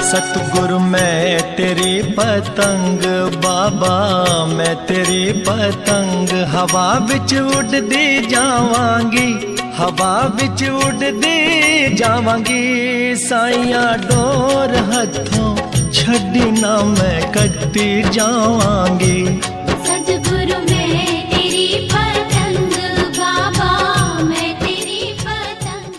सतगुरु मैं तेरी पतंग बाबा, मैं तेरी पतंग हवा बिच उड़दी जावांगी, हवा बिच उड़दी जावांगी। साइया डोर हथों छड्डी ना मैं कटती जावांगी। सतगुरु मैं तेरी पतंग बाबा, मैं तेरी पतंग।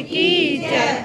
की जय।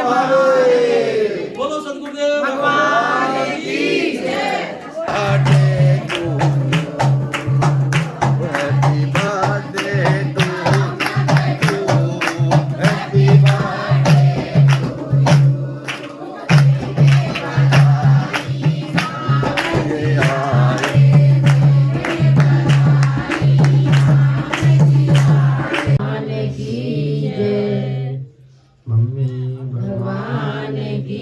बोलो सदगुरुदेव भगवान की जय। मम्मी भगवान की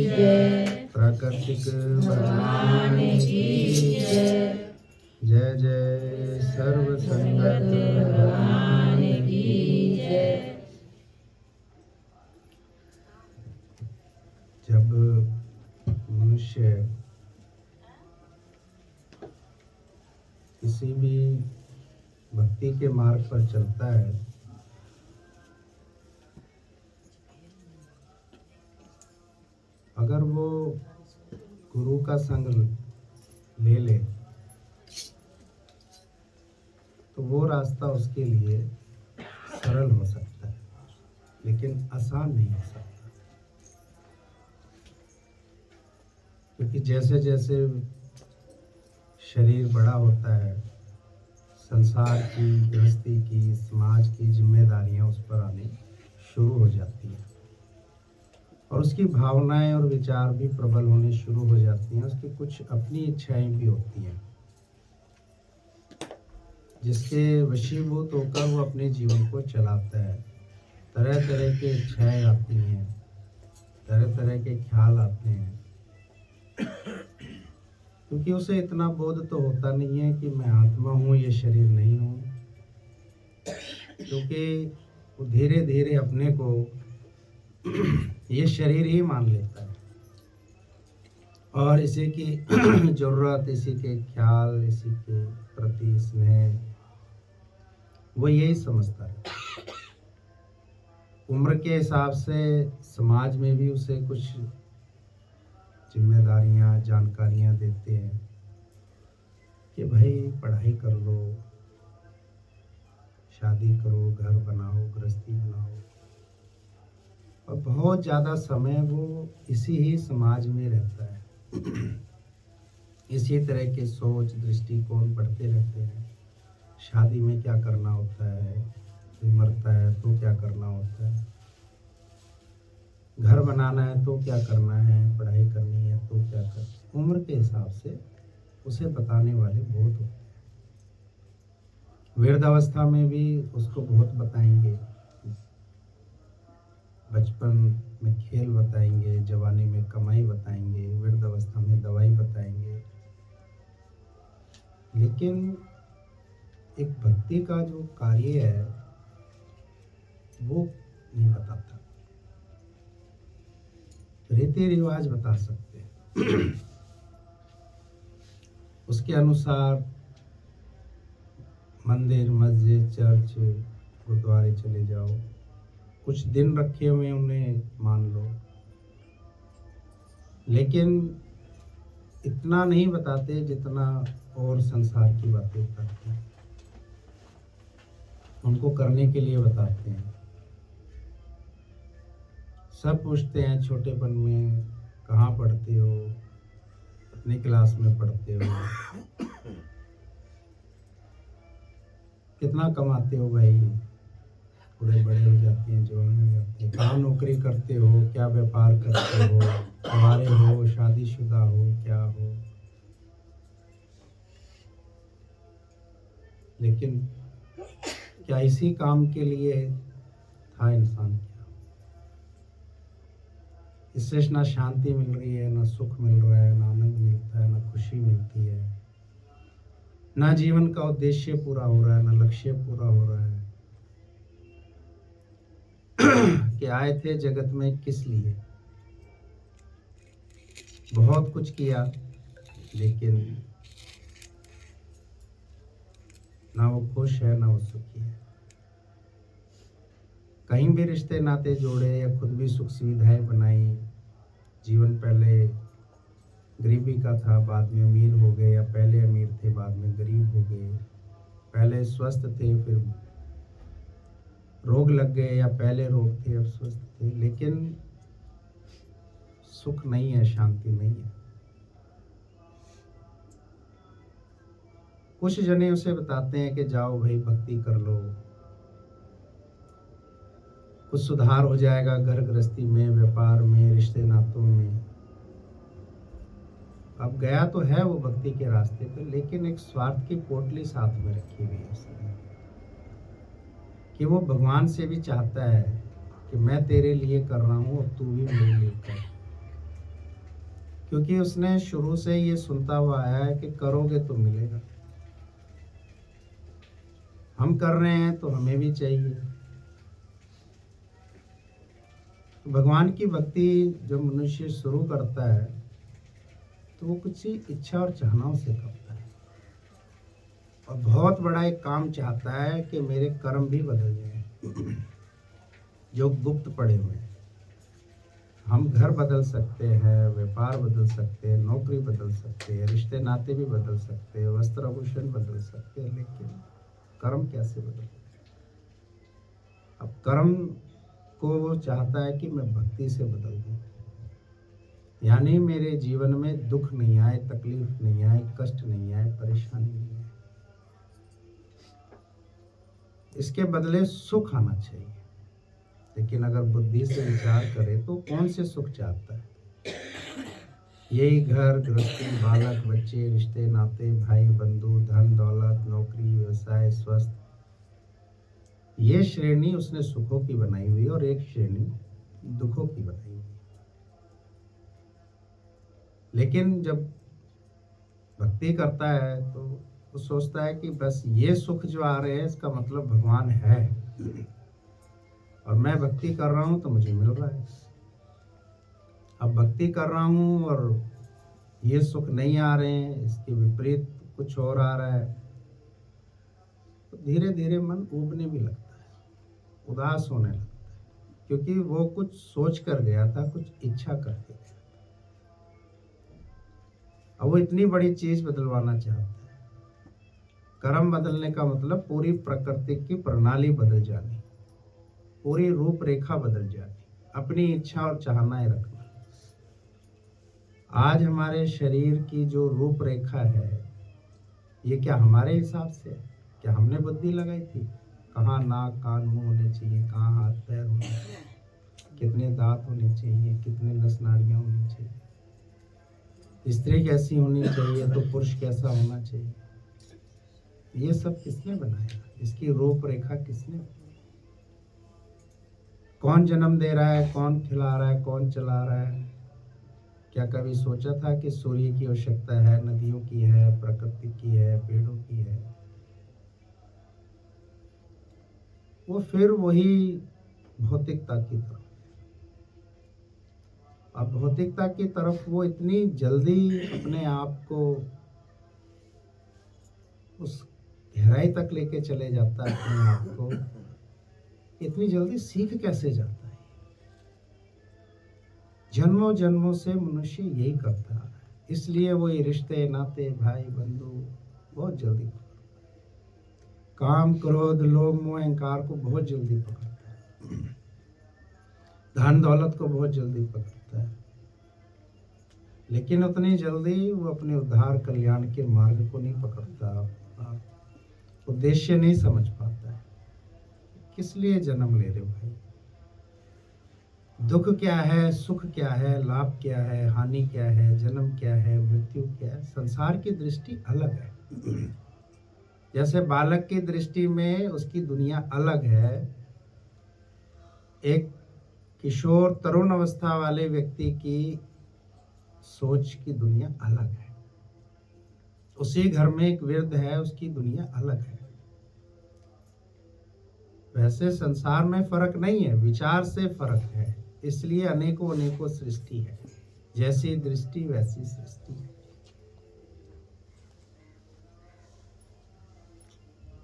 जय। प्राकृतिक भगवान की जय। जय जय सर्व संगत भगवान की जय। जब मनुष्य किसी भी भक्ति के मार्ग पर चलता है, अगर वो गुरु का संग ले ले तो वो रास्ता उसके लिए सरल हो सकता है, लेकिन आसान नहीं हो सकता। क्योंकि जैसे जैसे शरीर बड़ा होता है, संसार की, गृहस्थी की, समाज की जिम्मेदारियां उस पर आनी शुरू हो जाती हैं और उसकी भावनाएं और विचार भी प्रबल होने शुरू हो जाती हैं। उसकी कुछ अपनी इच्छाएं भी होती हैं जिसके वशीभूत होकर वो अपने जीवन को चलाता है। तरह तरह की इच्छाएं आती हैं, तरह तरह के ख्याल आते हैं, क्योंकि उसे इतना बोध तो होता नहीं है कि मैं आत्मा हूँ, ये शरीर नहीं हूँ। क्योंकि वो धीरे धीरे अपने को ये शरीर ही मान लेता है और इसी की जरूरत, इसी के ख्याल, इसी के प्रति स्नेह वो यही समझता है। उम्र के हिसाब से समाज में भी उसे कुछ जिम्मेदारियां, जानकारियां देते हैं कि भाई पढ़ाई कर लो, शादी करो, घर बनाओ, गृहस्थी बनाओ, और बहुत ज़्यादा समय वो इसी ही समाज में रहता है। इसी तरह के सोच, दृष्टिकोण बढ़ते रहते हैं। शादी में क्या करना होता है, कोई मरता है तो क्या करना होता है, घर बनाना है तो क्या करना है, पढ़ाई करनी है तो क्या करना। उम्र के हिसाब से उसे बताने वाले बहुत होते हैं। वृद्धावस्था में भी उसको बहुत बताएंगे, बचपन में खेल बताएंगे, जवानी में कमाई बताएंगे, वृद्धावस्था में दवाई बताएंगे, लेकिन एक भक्ति का जो कार्य है वो नहीं बताता। रीति रिवाज बता सकते हैं। उसके अनुसार मंदिर, मस्जिद, चर्च, गुरुद्वारे चले जाओ, कुछ दिन रखे हुए उन्हें मान लो, लेकिन इतना नहीं बताते जितना और संसार की बातें बताते हैं। उनको करने के लिए बताते हैं। सब पूछते हैं छोटेपन में कहाँ पढ़ते हो, कितनी क्लास में पढ़ते हो, कितना कमाते हो भाई, थोड़े बड़े हो जाते हैं, जवान हो जाते हैं, कहाँ नौकरी करते हो, क्या व्यापार करते हो, कुंवारे हो, शादीशुदा हो, क्या हो। लेकिन क्या इसी काम के लिए था इंसान? क्या इससे ना शांति मिल रही है, ना सुख मिल रहा है, ना आनंद मिलता है, ना खुशी मिलती है, ना जीवन का उद्देश्य पूरा हो रहा है, ना लक्ष्य पूरा हो रहा है। कि आए थे जगत में किस लिए? बहुत कुछ किया, लेकिन ना वो खुश है, ना वो सुखी है। कहीं भी रिश्ते नाते जोड़े या खुद भी सुख सुविधाएं बनाई। जीवन पहले गरीबी का था, बाद में अमीर हो गए, या पहले अमीर थे बाद में गरीब हो गए। पहले स्वस्थ थे फिर रोग लग गए, या पहले रोग थे अब स्वस्थ थे। लेकिन सुख नहीं है, शांति नहीं है। कुछ जने उसे बताते हैं कि जाओ भाई भक्ति कर लो, कुछ सुधार हो जाएगा घर गृहस्थी में, व्यापार में, रिश्ते नातों में। अब गया तो है वो भक्ति के रास्ते पे, लेकिन एक स्वार्थ की पोटली साथ में रखी हुई है उसने, कि वो भगवान से भी चाहता है कि मैं तेरे लिए कर रहा हूं और तू भी मेरे लिए कर। क्योंकि उसने शुरू से ये सुनता हुआ आया है कि करोगे तो मिलेगा। हम कर रहे हैं तो हमें भी चाहिए। भगवान की भक्ति जब मनुष्य शुरू करता है तो वो कुछ ही इच्छा और चाहनाओं से करता है, और बहुत बड़ा एक काम चाहता है कि मेरे कर्म भी बदल जाएं जो गुप्त पड़े हुए हैं। हम घर बदल सकते हैं, व्यापार बदल सकते हैं, नौकरी बदल सकते हैं, रिश्ते नाते भी बदल सकते हैं, वस्त्र आभूषण बदल सकते हैं, लेकिन कर्म कैसे बदल? अब कर्म को वो चाहता है कि मैं भक्ति से बदल दूं, यानी मेरे जीवन में दुख नहीं आए, तकलीफ नहीं आए, कष्ट नहीं आए, परेशानी नहीं आए। इसके बदले सुख आना चाहिए। लेकिन अगर बुद्धि से विचार करे तो कौन से सुख चाहता है? यही घर गृहस्थी, बालक बच्चे, रिश्ते नाते, भाई बंधु, धन दौलत, नौकरी, व्यवसाय, स्वस्थ, ये श्रेणी उसने सुखों की बनाई हुई और एक श्रेणी दुखों की बनाई हुई। लेकिन जब भक्ति करता है तो वो सोचता है कि बस ये सुख जो आ रहे हैं इसका मतलब भगवान है, और मैं भक्ति कर रहा हूं तो मुझे मिल रहा है। अब भक्ति कर रहा हूं और ये सुख नहीं आ रहे हैं, इसके विपरीत कुछ और आ रहा है, तो धीरे धीरे मन ऊबने भी लगता है, उदास होने लगता है, क्योंकि वो कुछ सोच कर गया था, कुछ इच्छा करके गया। अब वो इतनी बड़ी चीज बदलवाना चाहता है। कर्म बदलने का मतलब पूरी प्रकृति की प्रणाली बदल जानी, पूरी रूपरेखा बदल जानी, अपनी इच्छा और चाहनाएं रखना। आज हमारे शरीर की जो रूपरेखा है ये क्या हमारे हिसाब से है? क्या हमने बुद्धि लगाई थी? कहाँ नाक कान मुंह होने चाहिए, कहाँ हाथ पैर होने चाहिए, कितने दांत होने चाहिए, कितने नस नाड़ियाँ होनी चाहिए, स्त्री कैसी होनी चाहिए तो पुरुष कैसा होना चाहिए, ये सब किसने बनाया? इसकी रूपरेखा किसने? कौन जन्म दे रहा है, कौन खिला रहा है, कौन चला रहा है? क्या कभी सोचा था कि सूर्य की आवश्यकता है, नदियों की है, प्रकृति की है, पेड़ों की है? वो फिर वही भौतिकता की तरफ। अब भौतिकता की तरफ वो इतनी जल्दी अपने आप को उस गहराई तक लेके चले जाता है, अपने आप को इतनी जल्दी सीख कैसे जाता है? जन्मों जन्मों से मनुष्य यही करता है, इसलिए वो ये रिश्ते नाते, भाई बंधु बहुत जल्दी पकड़ता है। काम क्रोध लोभ मोह अहंकार को बहुत जल्दी पकड़ता है, धन दौलत को बहुत जल्दी पकड़ता है, लेकिन उतनी जल्दी वो अपने उद्धार कल्याण के मार्ग को नहीं पकड़ता, उद्देश्य नहीं समझ पाता है। किस लिए जन्म ले रहे हो भाई? दुख क्या है, सुख क्या है, लाभ क्या है, हानि क्या है, जन्म क्या है, मृत्यु क्या है? संसार की दृष्टि अलग है। जैसे बालक की दृष्टि में उसकी दुनिया अलग है, एक किशोर तरुण अवस्था वाले व्यक्ति की सोच की दुनिया अलग है। उसी घर में एक वृद्ध है, उसकी दुनिया अलग है। वैसे संसार में फर्क नहीं है, विचार से फर्क है, इसलिए अनेकों अनेकों सृष्टि है। जैसी दृष्टि वैसी सृष्टि है।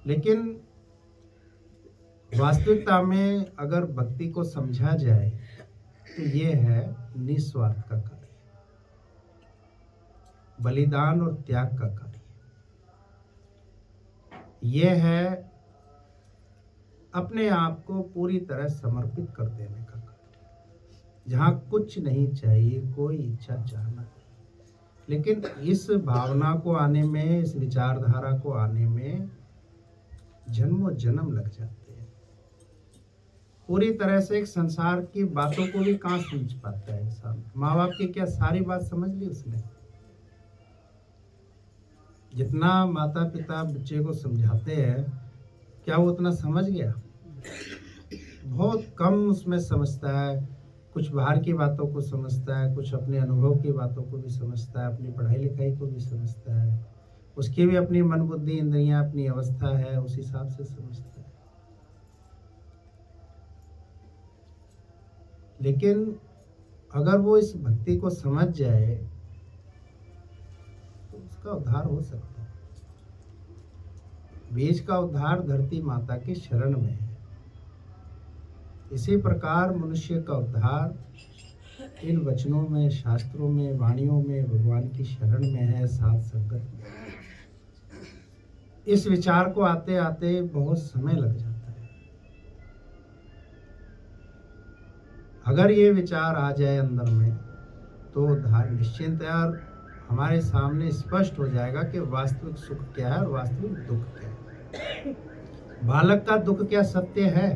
लेकिन वास्तविकता में अगर भक्ति को समझा जाए तो ये है निस्वार्थ का कार्य, बलिदान और त्याग का कार्य। यह है अपने आप को पूरी तरह समर्पित कर देने का कार्य। जहाँ कुछ नहीं चाहिए, कोई इच्छा चाहना। लेकिन इस भावना को आने में, इस विचारधारा को आने में जन्मों जन्म लग जाते हैं। पूरी तरह से एक संसार की बातों को भी कहाँ समझ पाता है इंसान। माँ बाप की क्या सारी बात समझ ली उसने? जितना माता पिता बच्चे को समझाते हैं, क्या वो उतना समझ गया? बहुत कम उसमें समझता है। कुछ बाहर की बातों को समझता है, कुछ अपने अनुभव की बातों को भी समझता है, अपनी पढ़ाई लिखाई को भी समझता है। उसकी भी अपनी मन बुद्धि इंद्रियां, अपनी अवस्था है, उस हिसाब से समझता है। लेकिन अगर वो इस भक्ति को समझ जाए तो उसका उद्धार हो सकता है। बीज का उद्धार धरती माता की शरण में है। इसी प्रकार मनुष्य का उद्धार इन वचनों में, शास्त्रों में, वाणियों में, भगवान की शरण में है, साथ संगत में। इस विचार को आते आते बहुत समय लग जाता है। अगर ये विचार आ जाए अंदर में तो उद्धार निश्चिंत है और हमारे सामने स्पष्ट हो जाएगा कि वास्तविक सुख क्या है और वास्तविक दुख क्या है। बालक का दुख क्या सत्य है?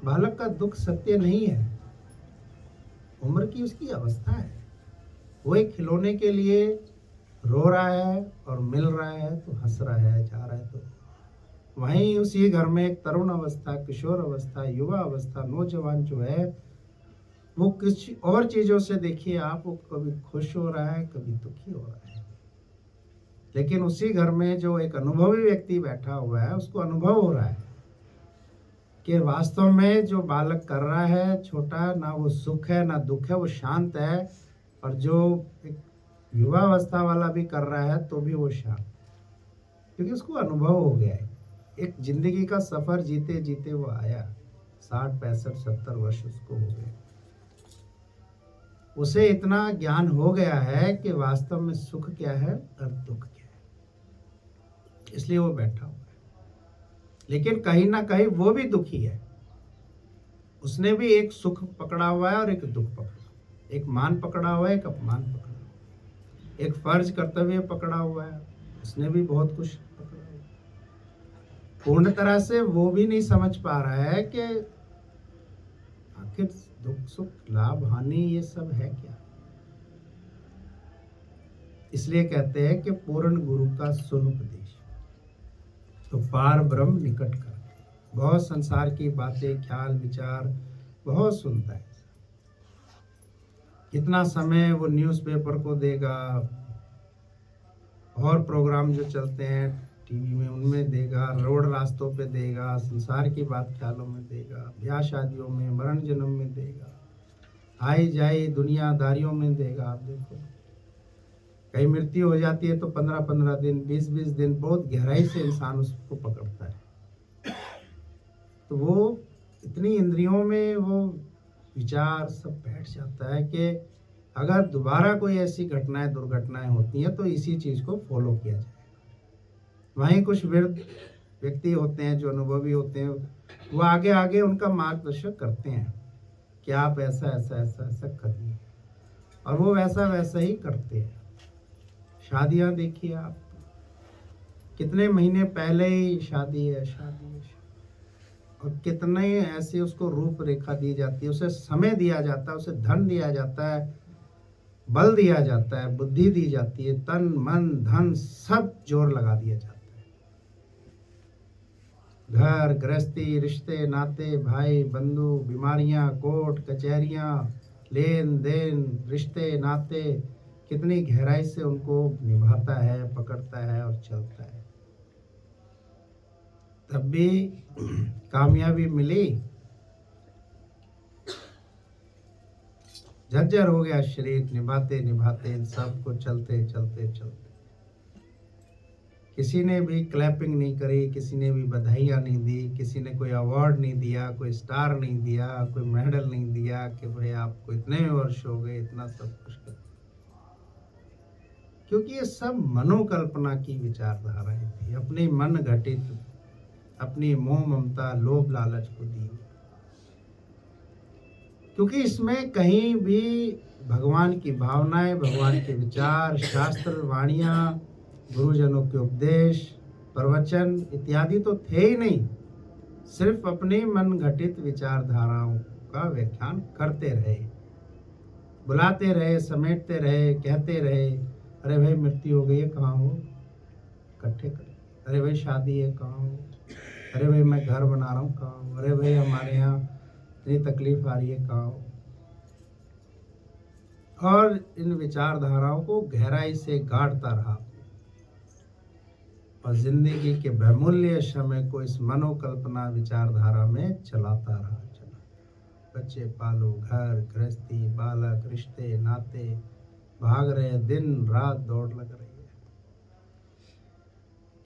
बालक का दुख सत्य नहीं है। उम्र की उसकी अवस्था है। वो एक खिलौने के लिए रो रहा है और मिल रहा है तो हंस रहा है, जा रहा है तो। वहीं उसी घर में एक तरुण अवस्था, किशोर अवस्था, युवा अवस्था, नौजवान जो है वो कुछ और चीजों से देखिए आप, वो कभी खुश हो रहा है, कभी दुखी हो रहा है। लेकिन उसी घर में जो एक अनुभवी व्यक्ति बैठा हुआ है, उसको अनुभव हो रहा है कि वास्तव में जो बालक कर रहा है छोटा, ना वो सुख है ना दुख है, वो शांत है। और जो एक युवा अवस्था वाला भी कर रहा है तो भी वो शांत, क्योंकि उसको अनुभव हो गया है। एक जिंदगी का सफर जीते जीते वो आया, 60, 65, 70 वर्ष उसको हो गए। उसे इतना ज्ञान हो गया है कि वास्तव में सुख क्या है और दुख क्या है, इसलिए वो बैठा हुआ है। लेकिन कहीं ना कहीं वो भी दुखी है। उसने भी एक सुख पकड़ा हुआ है और एक दुख पकड़ा, एक मान पकड़ा हुआ है, एक अपमान पकड़ा हुआ है, एक फर्ज कर्तव्य पकड़ा हुआ है। उसने भी बहुत कुछ पकड़ा हुआ है। पूर्ण तरह से वो भी नहीं समझ पा रहा है कि आखिर दुख सुख, लाभ हानि, ये सब है क्या। इसलिए कहते हैं कि पूर्ण गुरु का सुन उपदेश तो पार ब्रह्म निकट कर। बहुत संसार की बातें, ख्याल, विचार बहुत सुनता है। कितना समय वो न्यूज़पेपर को देगा और प्रोग्राम जो चलते हैं टीवी में उनमें देगा, रोड रास्तों पे देगा, संसार की बात ख्यालों में देगा, ब्याह शादियों में, मरण जन्म में देगा, आई जाई दुनियादारियों में देगा। आप देखो कहीं मृत्यु हो जाती है तो 15-15 दिन, 20-20 दिन बहुत गहराई से इंसान उसको पकड़ता है। तो वो इतनी इंद्रियों में वो विचार सब बैठ जाता है कि अगर दोबारा कोई ऐसी घटनाएं, दुर्घटनाएं होती हैं तो इसी चीज़ को फॉलो किया जाए। वहीं कुछ वृद्ध व्यक्ति होते हैं जो अनुभवी होते हैं, वो आगे आगे उनका मार्गदर्शन करते हैं कि आप ऐसा ऐसा ऐसा ऐसा करिए, और वो वैसा वैसा ही करते हैं। शादियां देखिए आप, कितने महीने पहले ही शादी है, शादी है, और कितने ऐसे उसको रूपरेखा दी जाती है, उसे समय दिया जाता है, उसे धन दिया जाता है, बल दिया जाता है, बुद्धि दी जाती है, तन मन धन सब जोर लगा दिया जाता है। घर गृहस्थी, रिश्ते नाते, भाई बंधु, बीमारियां, कोर्ट कचहरियां, लेन देन, रिश्ते नाते, कितनी गहराई से उनको निभाता है, पकड़ता है और चलता है। तब भी कामयाबी मिली, जर्जर हो गया शरीर निभाते निभाते, इन सबको चलते चलते चलते। किसी ने भी क्लैपिंग नहीं करी, किसी ने भी बधाइयाँ नहीं दी, किसी ने कोई अवार्ड नहीं दिया, कोई स्टार नहीं दिया, कोई मेडल नहीं दिया कि भाई आपको इतने वर्ष हो गए, इतना सब कुछ कर। क्योंकि ये सब मनोकल्पना की विचारधाराएं थी, अपनी मन घटित, अपनी मोह ममता लोभ लालच को दी। क्योंकि इसमें कहीं भी भगवान की भावनाएं, भगवान के विचार, शास्त्र, वाणियाँ, गुरुजनों के उपदेश, प्रवचन इत्यादि तो थे ही नहीं। सिर्फ अपनी मन घटित विचारधाराओं का व्याख्यान करते रहे, बुलाते रहे, समेटते रहे, कहते रहे, अरे भाई मृत्यु हो गई है, कहाँ हो, इकट्ठे कर। अरे भाई शादी है, कहाँ हो। अरे भाई मैं घर बना रहा हूँ, कहाँ हो। अरे भाई हमारे यहाँ इतनी तकलीफ आ रही है, कहाँ हो। और इन विचारधाराओं को गहराई से गाड़ता रहा और जिंदगी के बहुमूल्य समय को इस मनोकल्पना विचारधारा में चलाता रहा। बच्चे पालो, घर गृहस्थी, बालक, रिश्ते नाते, भाग रहे, दिन रात दौड़ लग रही है।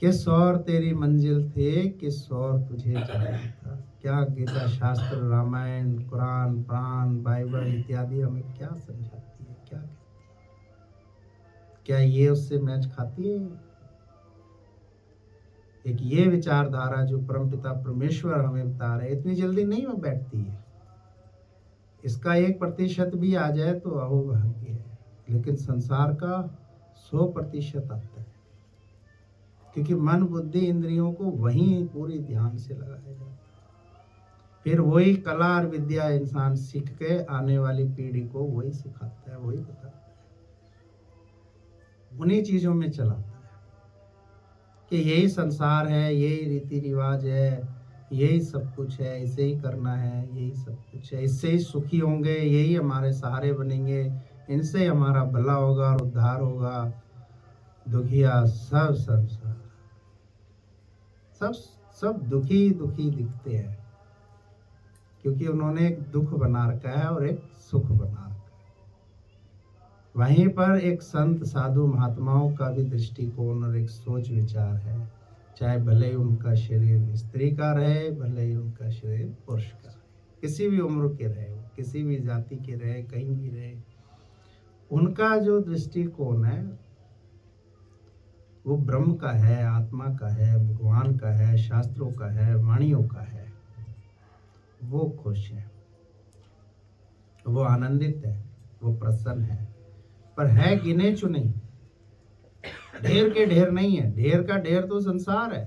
किस और तेरी मंजिल थे, किस और तुझे जाना था। क्या गीता शास्त्र, रामायण, कुरान, प्राण, बाइबल इत्यादि हमें क्या समझाती है, क्या कहती है? क्या ये उससे मैच खाती है? एक ये विचारधारा जो परमपिता परमेश्वर हमें बता रहे, इतनी जल्दी नहीं वो बैठती है। इसका 1% भी आ जाए तो अहोभाग्य है, लेकिन संसार का 100% आता है, क्योंकि मन बुद्धि इंद्रियों को वहीं पूरी ध्यान से लगाया जाता है। फिर वही कला और विद्या इंसान सीख के आने वाली पीढ़ी को वही सिखाता है, वही बताता है, उन्हीं चीजों में चलाता है कि यही संसार है, यही रीति रिवाज है, यही सब कुछ है, इसे ही करना है, यही सब कुछ है, इससे ही सुखी होंगे, यही हमारे सहारे बनेंगे, इनसे हमारा भला होगा और उद्धार होगा। दुखिया सब सब सब सब सब दुखी दुखी दिखते हैं, क्योंकि उन्होंने एक दुख बना रखा है और एक सुख बना रखा है। वहीं पर एक संत साधु महात्माओं का भी दृष्टिकोण और एक सोच विचार है, चाहे भले ही उनका शरीर स्त्री का रहे, भले ही उनका शरीर पुरुष का रहे, किसी भी उम्र के रहे, किसी भी जाति के रहे, कहीं भी रहे, उनका जो दृष्टिकोण है वो ब्रह्म का है, आत्मा का है, भगवान का है, शास्त्रों का है, वाणियों का है। वो खुश है, वो आनंदित है, वो प्रसन्न है, पर है गिने चुने, ढेर के ढेर नहीं है। ढेर का ढेर तो संसार है,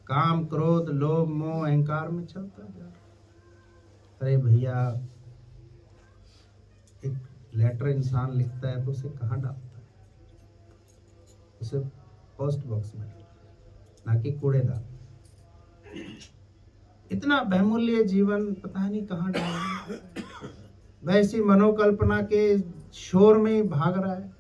काम क्रोध लोभ मोह अहंकार में चलता जा रहा। अरे भैया, एक लेटर इंसान लिखता है तो उसे कहाँ डालता है? उसे पोस्ट बॉक्स में, ना कि कूड़ेदान। इतना बहुमूल्य जीवन पता नहीं कहाँ डाल, वैसी मनोकल्पना के शोर में ही भाग रहा है।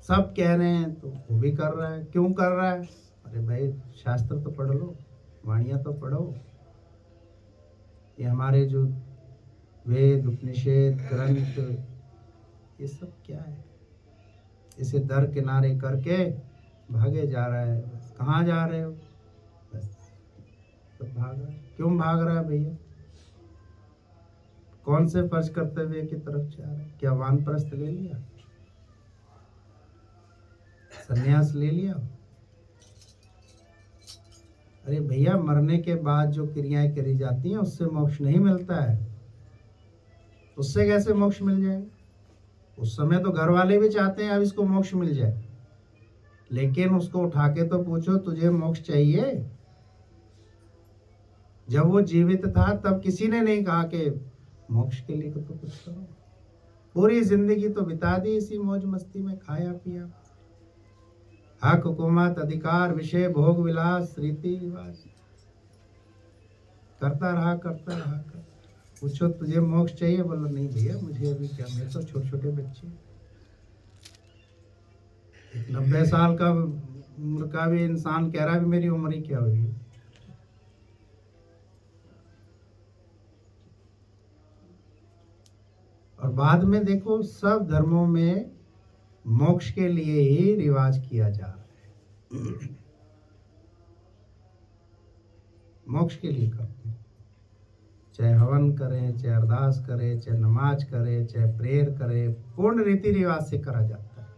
सब कह रहे हैं तो वो भी कर रहा है। क्यों कर रहा है? अरे भाई शास्त्र तो पढ़ लो, वाणियाँ तो पढ़ो। ये हमारे जो वेद उपनिषद ग्रंथ, ये सब क्या है? इसे दर किनारे करके भागे जा रहा है। बस कहाँ जा रहे हो? बस सब भाग रहा है। क्यों भाग रहा है भैया? कौन से फर्ज कर्तव्य की तरफ जा रहा है? क्या वानप्रस्थ ले लिया, संन्यास ले लिया? अरे भैया, मरने के बाद जो क्रियाएं करी जाती हैं उससे मोक्ष नहीं मिलता है। उससे कैसे मोक्ष मिल जाएगा? उस समय तो घर वाले भी चाहते हैं अब इसको मोक्ष मिल जाए, लेकिन उसको उठा के तो पूछो तुझे मोक्ष चाहिए? जब वो जीवित था तब किसी ने नहीं कहा कि मोक्ष के लिए तो कुछ करो। पूरी जिंदगी तो बिता दी इसी मौज मस्ती में, खाया पिया, हक हुकूमत अधिकार विषय भोग विलास रीति रिवाज करता रहा। पूछो तुझे मोक्ष चाहिए? बोलो नहीं भैया, मुझे अभी क्या, मेरे तो छोटे छोटे बच्चे, 90 साल का उम्र का भी इंसान कह रहा है मेरी उम्र ही क्या हुई। और बाद में देखो, सब धर्मों में मोक्ष के लिए ही रिवाज किया जा रहा है। मोक्ष के लिए करते हैं, चाहे हवन करें, चाहे अरदास करें, चाहे नमाज करें, चाहे प्रेयर करें, पूर्ण रीति रिवाज से करा जाता है।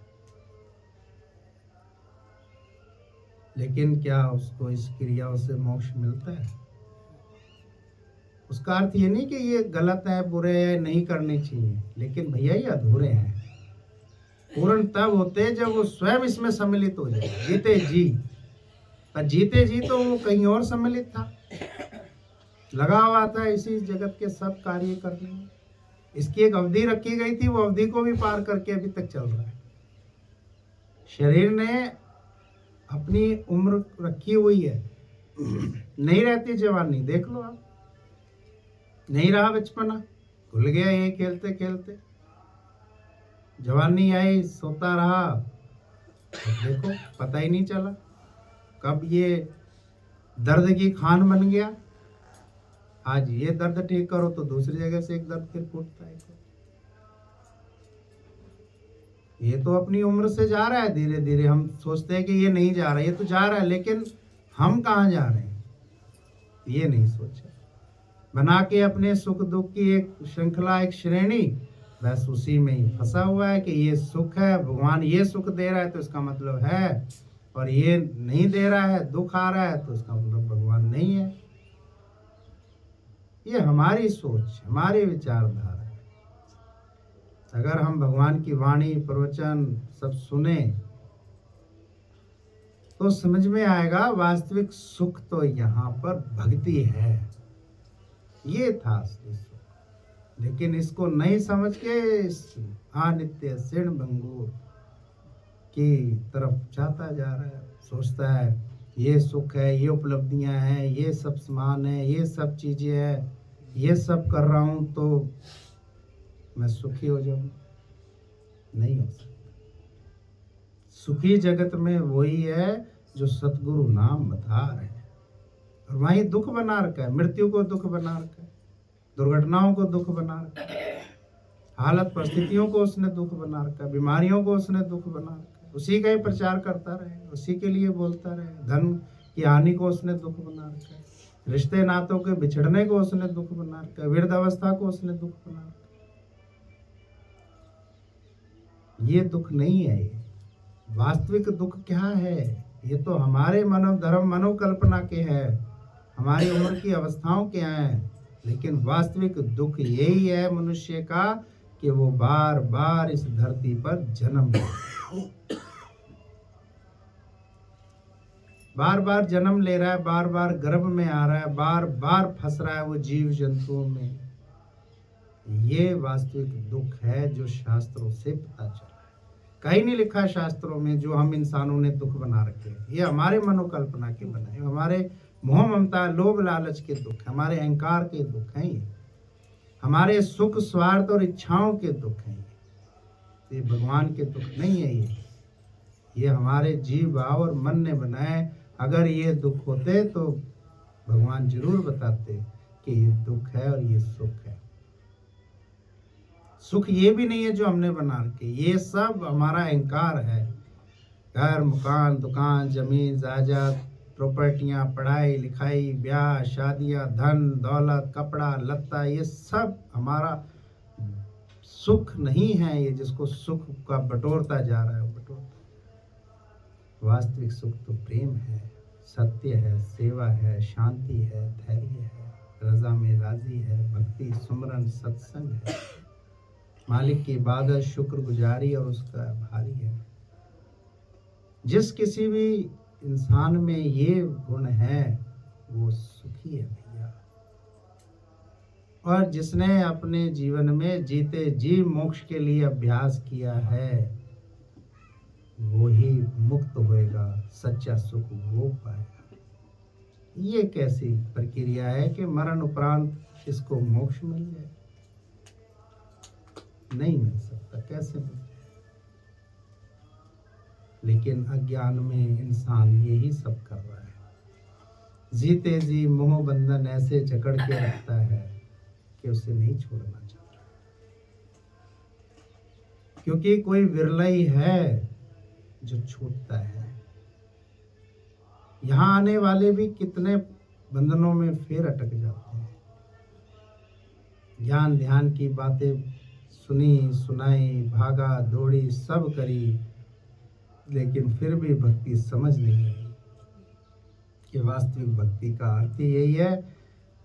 लेकिन क्या उसको इस क्रियाओं से मोक्ष मिलता है? उसका अर्थ ये नहीं कि ये गलत है, बुरे है, नहीं करने चाहिए, लेकिन भैया ये अधूरे हैं। पूर्ण तब होते जब वो स्वयं इसमें सम्मिलित हो जाए, जीते जी। पर जीते जी तो वो कहीं और सम्मिलित था, लगा हुआ था इसी जगत के सब कार्य करने में। इसकी एक अवधि रखी गई थी, वो अवधि को भी पार करके अभी तक चल रहा है। शरीर ने अपनी उम्र रखी हुई है, नहीं रहती जवानी, देख लो आप, नहीं रहा बचपना, भूल गया ये खेलते खेलते। जवानी आई, सोता रहा, देखो पता ही नहीं चला कब ये दर्द की खान बन गया। आज ये दर्द ठीक करो तो दूसरी जगह से एक दर्द फिर फूटता है। ये तो अपनी उम्र से जा रहा है धीरे धीरे। हम सोचते हैं कि ये नहीं जा रहा, ये तो जा रहा है, लेकिन हम कहाँ जा रहे हैं ये नहीं सोचा। बना के अपने सुख दुख की एक श्रृंखला, एक श्रेणी, बस उसी में ही फंसा हुआ है कि ये सुख है, भगवान ये सुख दे रहा है तो इसका मतलब है, और ये नहीं दे रहा है, दुख आ रहा है तो इसका मतलब भगवान नहीं है। ये हमारी सोच, हमारी विचारधारा है। अगर हम भगवान की वाणी, प्रवचन सब सुने तो समझ में आएगा वास्तविक सुख तो यहाँ पर भक्ति है, ये था असली सुख। लेकिन इसको नहीं समझ के अनित्य क्षीण भंगुर की तरफ जाता जा रहा है। सोचता है ये सुख है, ये उपलब्धियां हैं, ये सब सामान है, ये सब चीजें हैं, ये सब कर रहा हूं तो मैं सुखी हो जाऊं। नहीं हो सकता। सुखी जगत में वही है जो सतगुरु नाम बता रहे हैं, और वहीं दुख बना रखा है। मृत्यु को दुख बना रखा है, दुर्घटनाओं को दुख बना रखा है, हालत परिस्थितियों को उसने दुख बना रखा है, बीमारियों को उसने दुख बना रखा है। उसी का ही प्रचार करता रहे, उसी के लिए बोलता रहे। धन की हानि को उसने दुख बना रखा है, रिश्ते नातों के बिछड़ने को उसने दुख बना रखा है, वृद्धावस्था को उसने दुख बना रखा है। ये दुख नहीं है। ये वास्तविक दुख क्या है? ये तो हमारे मनोधर्म, मनोकल्पना के है, हमारी उम्र की अवस्थाओं के हैं। लेकिन वास्तविक दुख यही है मनुष्य का कि वो बार बार इस धरती पर जन्म ले, बार बार जन्म ले रहा है, बार बार गर्भ में आ रहा है, बार बार फंस रहा है वो जीव जंतुओं में। ये वास्तविक दुख है जो शास्त्रों से पता चला है। कहीं नहीं लिखा शास्त्रों में जो हम इंसानों ने दुख बना रखे हैं। ये हमारे मनोकल्पना के बनाए, हमारे मोह ममता लोभ लालच के दुख, हमारे अहंकार के दुख हैं। ये हमारे सुख स्वार्थ और इच्छाओं के दुख हैं। ये भगवान के दुख नहीं है। ये हमारे जीव भाव और मन ने बनाए। अगर ये दुख होते तो भगवान जरूर बताते कि ये दुख है और ये सुख है। सुख ये भी नहीं है जो हमने बना रखे, ये सब हमारा अहंकार है। घर, मकान, दुकान, जमीन, जायदाद, प्रॉपर्टियां, पढ़ाई लिखाई, ब्याह, शादियां, धन दौलत, कपड़ा लत्ता, ये सब हमारा सुख नहीं है। ये जिसको सुख का बटोरता जा रहा है, बटोरता। वास्तविक सुख तो प्रेम है, सत्य है, सेवा है, शांति है, धैर्य है, रजा में राजी है, भक्ति, सुमरन, सत्संग है, मालिक की इबादत, शुक्रगुजारी और उसका आभारी है। जिस किसी भी इंसान में ये गुण है वो सुखी है भैया। और जिसने अपने जीवन में जीते जी मोक्ष के लिए अभ्यास किया है वो ही मुक्त होएगा, सच्चा सुख वो पाएगा। ये कैसी प्रक्रिया है कि मरण उपरांत इसको मोक्ष मिल जाए? नहीं मिल सकता। कैसे मिल जाए? लेकिन अज्ञान में इंसान यही सब कर रहा है। जीते जी मोह बंधन ऐसे जकड़ के रखता है कि उसे नहीं छोड़ना चाहता, क्योंकि कोई विरला ही है जो छूटता है। यहाँ आने वाले भी कितने बंधनों में फिर अटक जाते हैं। ज्ञान ध्यान की बातें सुनी सुनाई, भागा दौड़ी सब करी, लेकिन फिर भी भक्ति समझ नहीं आई कि वास्तविक भक्ति का अर्थ यही है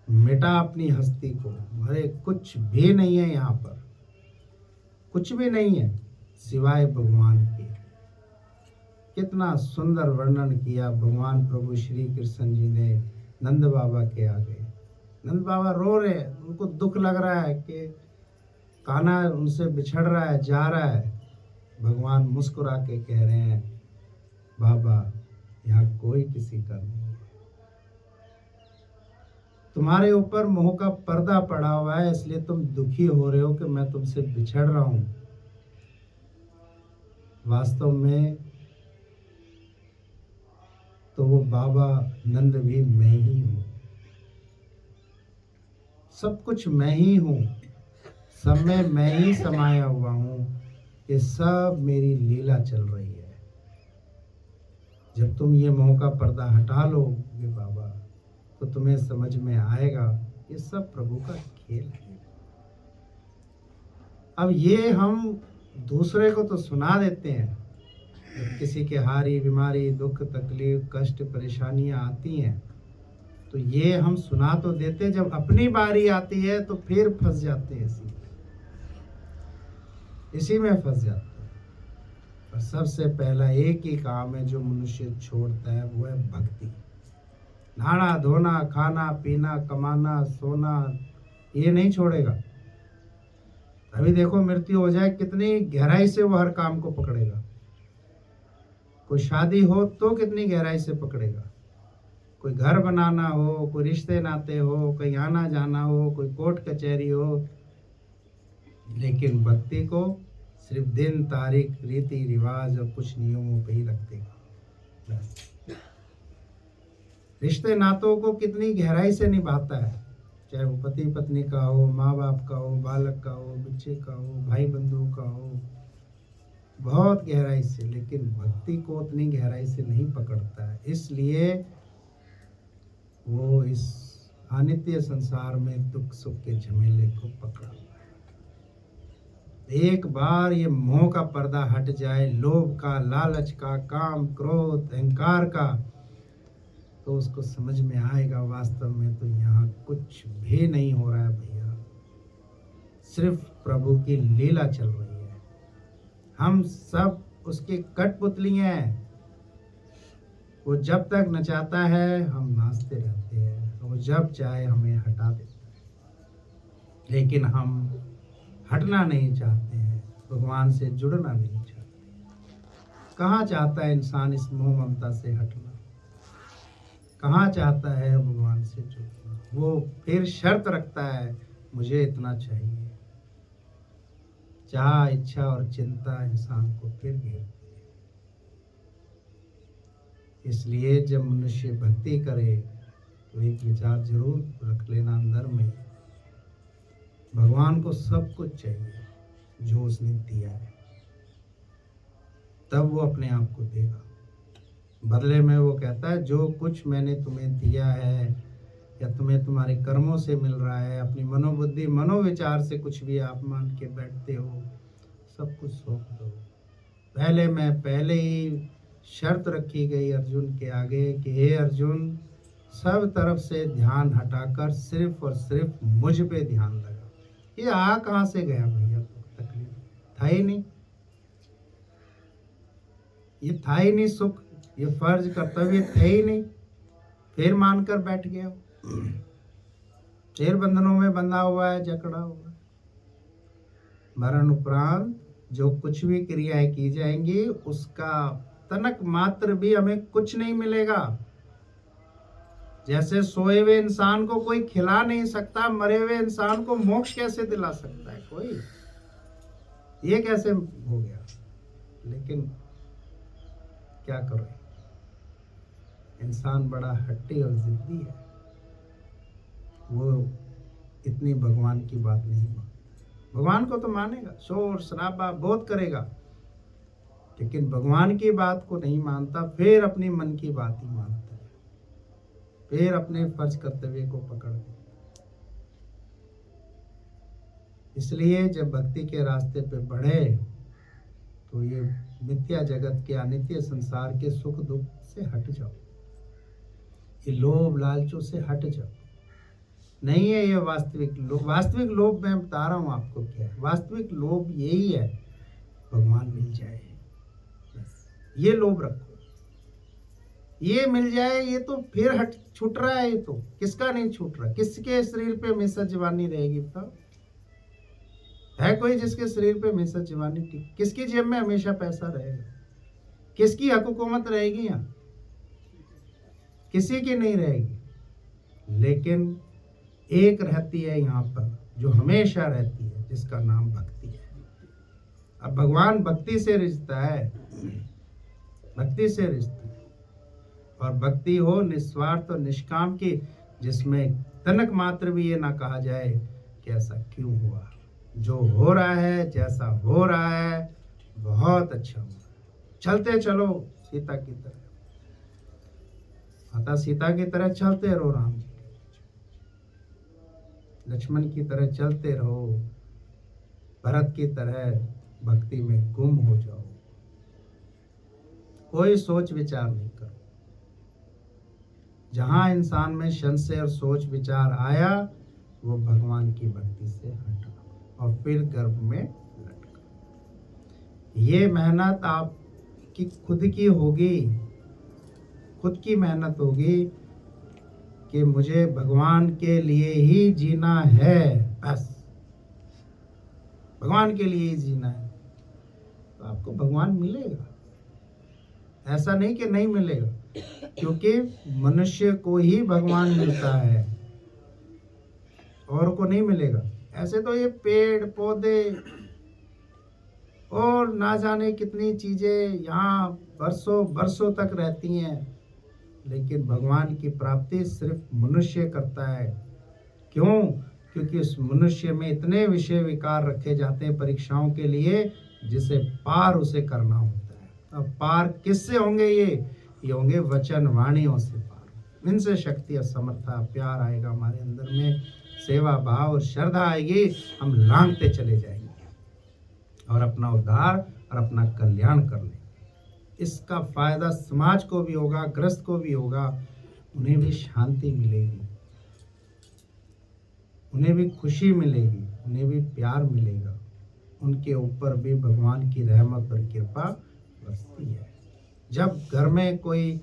मिटा अपनी हस्ती को। अरे कुछ भी नहीं है यहाँ पर, कुछ भी नहीं है सिवाय भगवान के। कितना सुंदर वर्णन किया भगवान प्रभु श्री कृष्ण जी ने नंद बाबा के आगे। नंद बाबा रो रहे हैं, उनको दुख लग रहा है कि कान्हा उनसे बिछड़ रहा है, जा रहा है। भगवान मुस्कुरा के कह रहे हैं, बाबा यहाँ कोई किसी का नहीं है, तुम्हारे ऊपर मोह का पर्दा पड़ा हुआ है, इसलिए तुम दुखी हो रहे हो कि मैं तुमसे बिछड़ रहा हूं। वास्तव में तो वो बाबा नंद भी मैं ही हूं, सब कुछ मैं ही हूं, सब में मैं ही समाया हुआ हूं। ये सब मेरी लीला चल रही है। जब तुम ये मोह का पर्दा हटा लोगे बाबा, तो तुम्हें समझ में आएगा ये सब प्रभु का खेल है। अब ये हम दूसरे को तो सुना देते हैं, जब किसी के हारी बीमारी दुख तकलीफ कष्ट परेशानियां आती हैं तो ये हम सुना तो देते, जब अपनी बारी आती है तो फिर फंस जाते हैं इसी में फंस जाते हैं। और सबसे पहला एक ही काम है जो मनुष्य छोड़ता है, वो है भक्ति। नहाना धोना खाना पीना कमाना सोना ये नहीं छोड़ेगा। अभी देखो मृत्यु हो जाए कितनी गहराई से वो हर काम को पकड़ेगा। कोई शादी हो तो कितनी गहराई से पकड़ेगा, कोई घर बनाना हो, कोई रिश्ते नाते हो, कहीं आना जाना हो, कोई कोर्ट कचहरी हो, लेकिन भक्ति को सिर्फ दिन तारीख रीति रिवाज और कुछ नियमों पे ही रख देगा बस। रिश्ते नातों को कितनी गहराई से निभाता है, चाहे वो पति पत्नी का हो, माँ बाप का हो, बालक का हो, बच्चे का हो, भाई बंधु का हो, बहुत गहराई से। लेकिन भक्ति को उतनी गहराई से नहीं पकड़ता है, इसलिए वो इस अनित्य संसार में दुख सुख के झमेले को पकड़ा हुआ है। एक बार ये मोह का पर्दा हट जाए, लोभ का, लालच का, काम क्रोध अहंकार का, तो उसको समझ में आएगा वास्तव में तो यहाँ कुछ भी नहीं हो रहा है भैया, सिर्फ प्रभु की लीला चल रही है। हम सब उसकी कठपुतलियां हैं। वो जब तक नचाता है हम नाचते रहते हैं, वो जब चाहे हमें हटा देता है। लेकिन हम हटना नहीं चाहते हैं, भगवान से जुड़ना नहीं चाहते। कहाँ चाहता है इंसान इस मोह ममता से हटना, कहाँ चाहता है भगवान से जुड़ना। वो फिर शर्त रखता है मुझे इतना चाहिए। चाह इच्छा और चिंता इंसान को फिर घेरती है। इसलिए जब मनुष्य भक्ति करे तो एक विचार जरूर रख लेना अंदर में, भगवान को सब कुछ चाहिए जो उसने दिया है, तब वो अपने आप को देगा। बदले में वो कहता है जो कुछ मैंने तुम्हें दिया है या तुम्हें तुम्हारे कर्मों से मिल रहा है, अपनी मनोबुद्धि मनोविचार से कुछ भी आप मान के बैठते हो, सब कुछ सौंप दो। पहले ही शर्त रखी गई अर्जुन के आगे कि हे अर्जुन, सब तरफ से ध्यान हटाकर सिर्फ और सिर्फ मुझ पे ध्यान लगा। ये आ कहाँ से गया भैया, तकलीफ था ही नहीं, ये था ही नहीं सुख, ये फर्ज कर्तव्य थे ही नहीं, फिर मानकर बैठ गया, फिर बंधनों में बंधा हुआ है, जकड़ा हुआ है। मरण उपरांत जो कुछ भी क्रियाएं की जाएंगी उसका तनक मात्र भी हमें कुछ नहीं मिलेगा। जैसे सोए हुए इंसान को कोई खिला नहीं सकता, मरे हुए इंसान को मोक्ष कैसे दिला सकता है कोई, ये कैसे हो गया। लेकिन क्या करो, इंसान बड़ा हट्टी और जिद्दी है, वो इतनी भगवान की बात नहीं मानता। भगवान को तो मानेगा, शोर शराबा बहुत करेगा, लेकिन भगवान की बात को नहीं मानता, फिर अपनी मन की बात ही मानता है, फिर अपने फर्ज कर्तव्य को पकड़ देता। इसलिए जब भक्ति के रास्ते पे बढ़े तो ये मिथ्या जगत के अनित्य संसार के सुख दुख से हट जाओ, ये लोभ लालचों से हट जाओ, नहीं है ये वास्तविक लोभ। वास्तविक लोभ मैं बता रहा हूँ आपको क्या है। वास्तविक लोभ यही है, भगवान मिल जाए, बस ये लोभ रखो। ये मिल जाए, ये तो फिर हट छूट रहा है। ये तो किसका नहीं छूट रहा? किसके शरीर पे हमेशा जवानी रहेगी बताओ? है कोई जिसके शरीर पे हमेशा जवानी टिक? किसकी जेब में हमेशा पैसा रहेगा? किसकी हुकूमत रहेगी यहाँ? किसी की नहीं रहेगी। लेकिन एक रहती है यहाँ पर जो हमेशा रहती है, जिसका नाम भक्ति है। अब भगवान भक्ति से रिश्ता है, भक्ति से रिश्ता है। और भक्ति हो निस्वार्थ और निष्काम की, जिसमें तनक मात्र भी ये ना कहा जाए कि ऐसा क्यों हुआ। जो हो रहा है, जैसा हो रहा है, बहुत अच्छा हुआ। चलते चलो सीता की तरह, माता सीता की तरह चलते रहो, राम जी लक्ष्मण की तरह चलते रहो, भरत की तरह भक्ति में गुम हो जाओ। कोई सोच विचार नहीं करो। जहां इंसान में संशय और सोच विचार आया, वो भगवान की भक्ति से हटा और फिर गर्भ में लटका। ये मेहनत आपकी खुद की होगी, खुद की मेहनत होगी कि मुझे भगवान के लिए ही जीना है, बस भगवान के लिए ही जीना है। तो आपको भगवान मिलेगा, ऐसा नहीं कि नहीं मिलेगा, क्योंकि मनुष्य को ही भगवान मिलता है, और को नहीं मिलेगा। ऐसे तो ये पेड़ पौधे और ना जाने कितनी चीजें यहाँ बरसों बरसों तक रहती हैं, लेकिन भगवान की प्राप्ति सिर्फ मनुष्य करता है। क्यों? क्योंकि उस मनुष्य में इतने विषय विकार रखे जाते हैं परीक्षाओं के लिए, जिसे पार उसे करना होता है। अब पार किससे होंगे? ये होंगे वचन वाणियों से पार। इनसे शक्ति और समर्था प्यार आएगा हमारे अंदर में, सेवा भाव और श्रद्धा आएगी, हम लांघते चले जाएंगे और अपना उद्धार और अपना कल्याण कर लेंगे। इसका फायदा समाज को भी होगा, ग्रस्त को भी होगा, उन्हें भी शांति मिलेगी, उन्हें भी खुशी मिलेगी, उन्हें भी प्यार मिलेगा, उनके ऊपर भी भगवान की रहमत और कृपा बरसती है। जब घर में कोई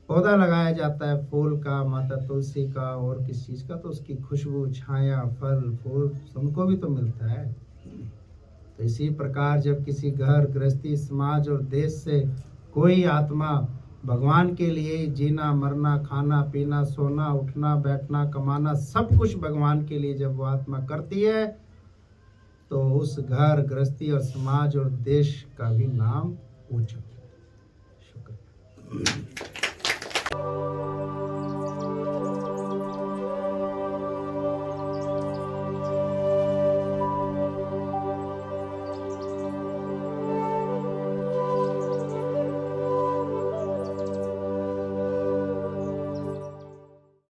पौधा लगाया जाता है, फूल का, माता तुलसी का और किस चीज़ का, तो उसकी खुशबू, छाया, फल फूल उनको भी तो मिलता है। तो इसी प्रकार जब किसी घर गृहस्थी समाज और देश से कोई आत्मा भगवान के लिए जीना मरना खाना पीना सोना उठना बैठना कमाना सब कुछ भगवान के लिए जब वो आत्मा करती है, तो उस घर गृहस्थी और समाज और देश का भी नाम ऊंचा। शुक्रिया।